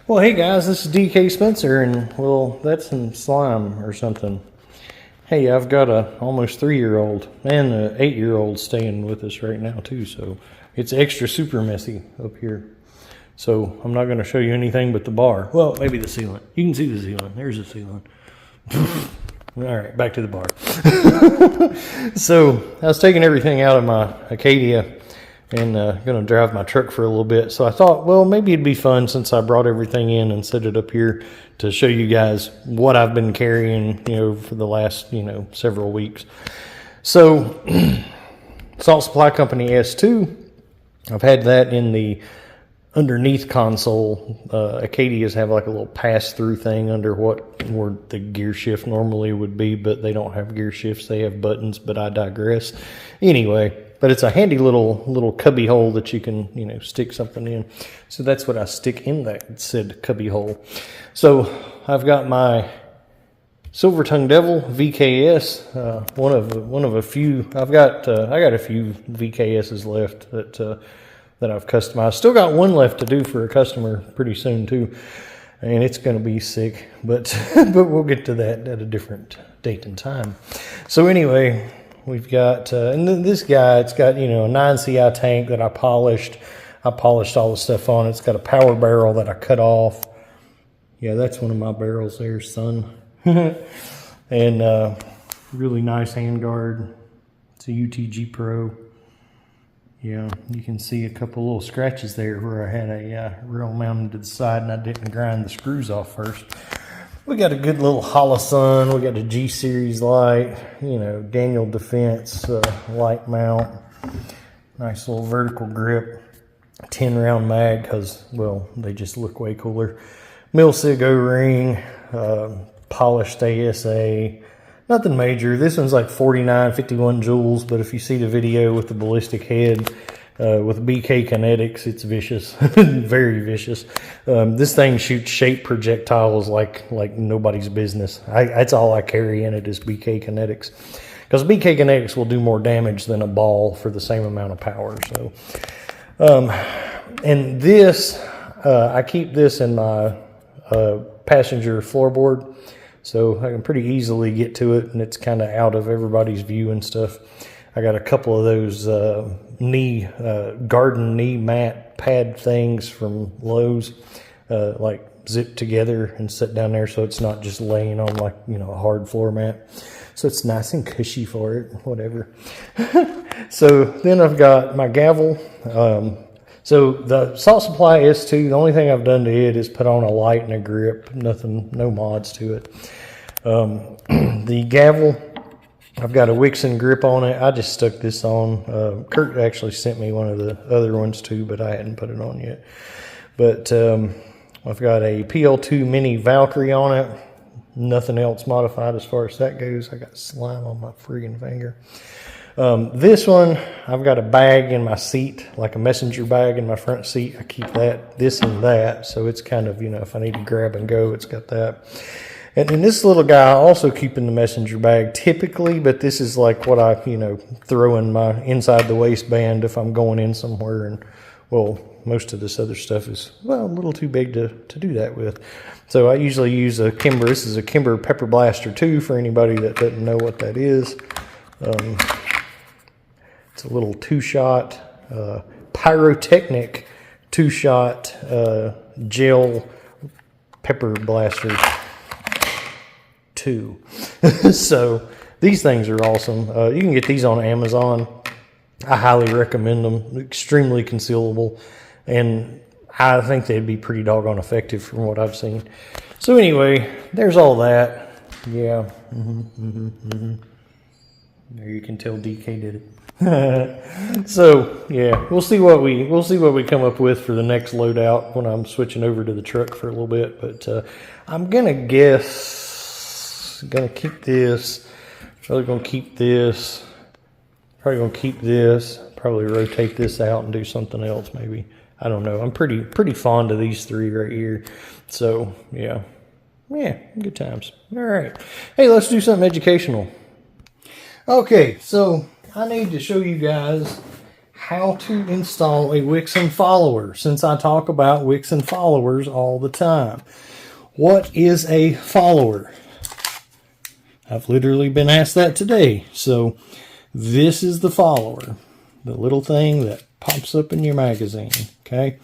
Well, hey guys, this is DK Spencer, and well, that's some slime or something. Hey, I've got a almost 3-year-old and a 8-year-old staying with us right now too, so it's extra super messy up here. So I'm not going to show you anything but the bar. Well, maybe the ceiling. You can see the ceiling. There's the ceiling. All right, back to the bar. So I was taking everything out of my Acadia and going to drive my truck for a little bit. So I thought, well, maybe it'd be fun since I brought everything in and set it up here to show you guys what I've been carrying, for the last, several weeks. So Salt Supply Company S2, I've had that in the underneath console. Acadias have like a little pass-through thing under where the gear shift normally would be, but they don't have gear shifts. They have buttons, but I digress. Anyway, but it's a handy little cubby hole that you can, stick something in. So that's what I stick in that said cubby hole. So I've got my Silver Tongue Devil VKS, one of a few. I got a few VKSs left that I've customized. Still got one left to do for a customer pretty soon too, and it's going to be sick. But we'll get to that at a different date and time. So anyway, we've got and then this guy. It's got a 9CI tank that I polished. I polished all the stuff on it. It's got a power barrel that I cut off. Yeah, that's one of my barrels there, son. And really nice handguard. It's a UTG Pro. Yeah, you can see a couple little scratches there where I had a rail mounted to the side and I didn't grind the screws off first. We got a good little Holosun. We got a G Series light, Daniel Defense light mount. Nice little vertical grip. 10 round mag because, well, they just look way cooler. Mil-Sig O-ring, polished ASA. Nothing major. This one's like 49, 51 joules, but if you see the video with the ballistic head with BK Kinetics, it's vicious, very vicious. This thing shoots shape projectiles like nobody's business. That's all I carry in it is BK Kinetics, because BK Kinetics will do more damage than a ball for the same amount of power. So, and this, I keep this in my passenger floorboard. So I can pretty easily get to it, and it's kind of out of everybody's view and stuff. I got a couple of those garden knee mat pad things from Lowe's, like zipped together and set down there so it's not just laying on like, a hard floor mat. So it's nice and cushy for it, whatever. So then I've got my gavel. So the Salt Supply S2, the only thing I've done to it is put on a light and a grip. Nothing, no mods to it. The gavel, I've got a Wixon grip on it. I just stuck this on. Kurt actually sent me one of the other ones too, but I hadn't put it on yet. But I've got a PL2 Mini Valkyrie on it. Nothing else modified as far as that goes. I got slime on my friggin' finger. This one, I've got a bag in my seat, like a messenger bag in my front seat. I keep this and that, so it's kind of, if I need to grab and go, it's got that. And then this little guy I also keep in the messenger bag typically, but this is like what I, throw in my inside the waistband if I'm going in somewhere. And, well, most of this other stuff is, well, a little too big to do that with. So I usually use a Kimber. This is a Kimber Pepper Blaster 2 for anybody that doesn't know what that is. It's a little 2-shot pyrotechnic 2-shot gel pepper blaster 2. So these things are awesome. You can get these on Amazon. I highly recommend them. Extremely concealable, and I think they'd be pretty doggone effective from what I've seen. So anyway, there's all that. Yeah. There you can tell DK did it. So yeah, we'll see what we come up with for the next loadout when I'm switching over to the truck for a little bit. But I'm gonna guess keep this. Probably gonna keep this. Probably gonna keep this. Probably rotate this out and do something else maybe. I don't know. I'm pretty fond of these three right here. So yeah, good times. All right. Hey, let's do something educational. Okay, so I need to show you guys how to install a Wixon follower, since I talk about Wixon followers all the time. What is a follower? I've literally been asked that today. So this is the follower, the little thing that pops up in your magazine. Okay,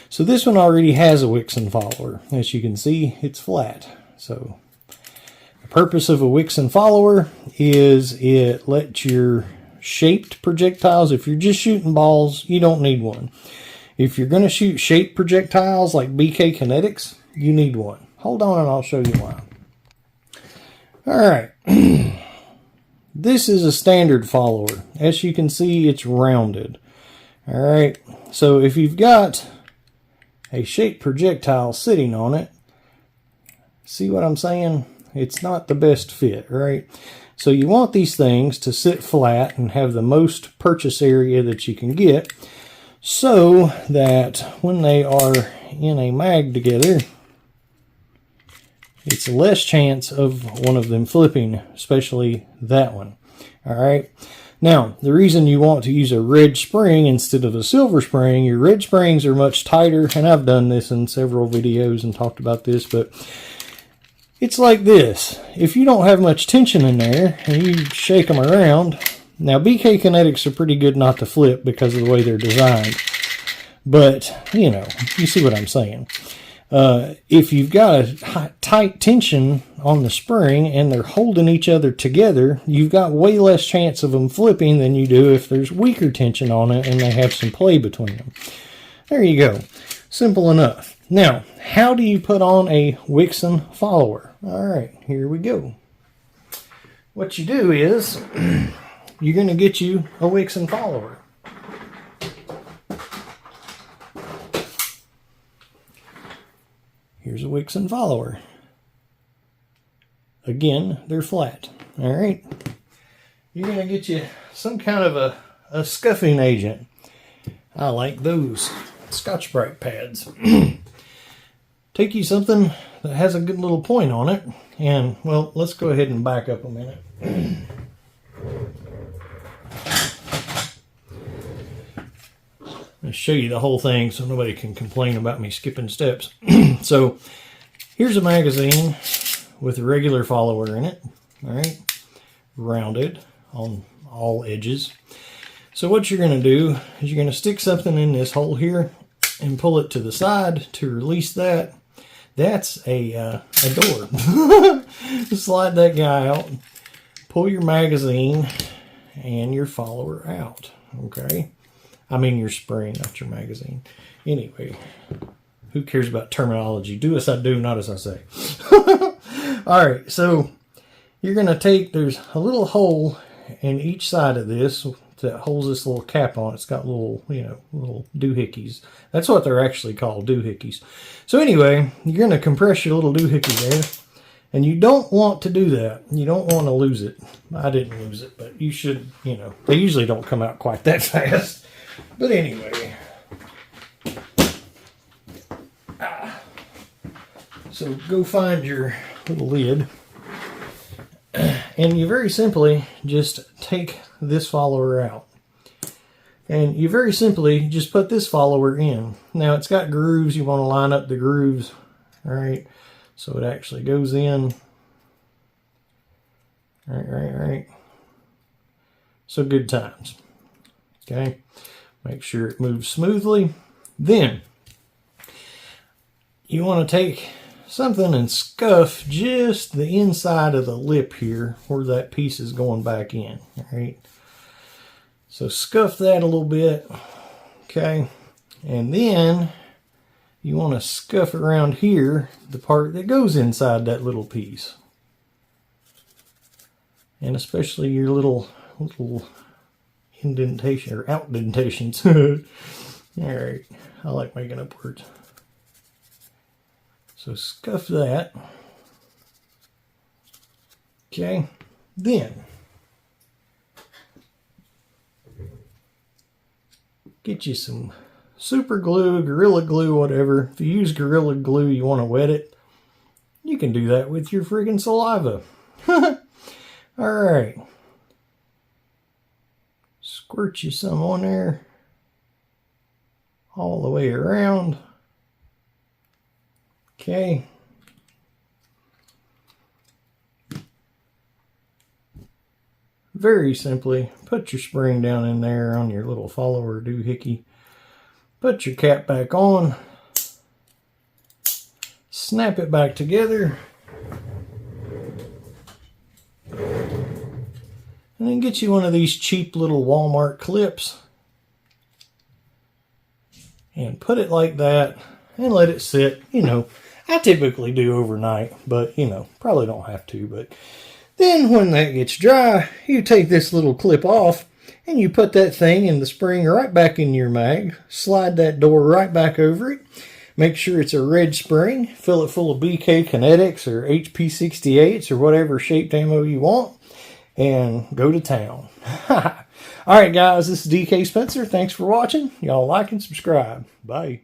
so this one already has a Wixon follower. As you can see, it's flat. So the purpose of a Wixon follower is it lets your shaped projectiles, if you're just shooting balls, you don't need one. If you're going to shoot shaped projectiles like BK Kinetics, you need one. Hold on and I'll show you why. Alright, this is a standard follower. As you can see, it's rounded. Alright, so if you've got a shaped projectile sitting on it, see what I'm saying? It's not the best fit, right? So you want these things to sit flat and have the most purchase area that you can get, so that when they are in a mag together, it's less chance of one of them flipping, especially that one. Alright, now the reason you want to use a red spring instead of a silver spring, your red springs are much tighter, and I've done this in several videos and talked about this, but it's like this. If you don't have much tension in there and you shake them around, now BK Kinetics are pretty good not to flip because of the way they're designed, but you know, you see what I'm saying. If you've got a tight tension on the spring and they're holding each other together, you've got way less chance of them flipping than you do if there's weaker tension on it and they have some play between them. There you go. Simple enough. Now, how do you put on a Wixon follower? Alright, here we go. What you do is, you're going to get you a Wixon follower. Here's a Wixon follower. Again, they're flat. Alright. You're going to get you some kind of a scuffing agent. I like those Scotch-Brite pads. Take you something that has a good little point on it. And, well, let's go ahead and back up a minute. I'll show you the whole thing so nobody can complain about me skipping steps. So here's a magazine with a regular follower in it, all right, rounded on all edges. So what you're going to do is you're going to stick something in this hole here and pull it to the side to release that. That's a door. Slide that guy out, pull your magazine and your follower out, okay? I mean your spring, not your magazine. Anyway, who cares about terminology? Do as I do, not as I say. Alright, so you're going to take, there's a little hole in each side of this that holds this little cap on. It's got little, you know, little doohickeys. That's what they're actually called, doohickeys. So anyway, you're going to compress your little doohickey there. And you don't want to do that. You don't want to lose it. I didn't lose it, but you should, you know, they usually don't come out quite that fast. But anyway, so go find your little lid, and you very simply just take this follower out. And you very simply just put this follower in. Now it's got grooves, you want to line up the grooves, alright, so it actually goes in. Alright. So good times. Okay. Make sure it moves smoothly. Then you want to take something and scuff just the inside of the lip here where that piece is going back in. All right. So scuff that a little bit. Okay. And then you want to scuff around here the part that goes inside that little piece. And especially your little indentation or outdentations. Alright, I like making up words. So scuff that. Okay, then get you some super glue, Gorilla Glue, whatever. If you use Gorilla Glue, you want to wet it, you can do that with your friggin' saliva. Alright. Squirt you some on there. all the way around. Okay. Very simply, put your spring down in there on your little follower doohickey. Put your cap back on. Snap it back together. And then get you one of these cheap little Walmart clips. And put it like that and let it sit. You know, I typically do overnight, but you know, probably don't have to. But then when that gets dry, you take this little clip off and you put that thing and the spring right back in your mag. Slide that door right back over it. Make sure it's a red spring. Fill it full of BK Kinetics or HP68s or whatever shaped ammo you want. And go to town. All right, guys, this is DK Spencer. Thanks for watching. Y'all like and subscribe. Bye.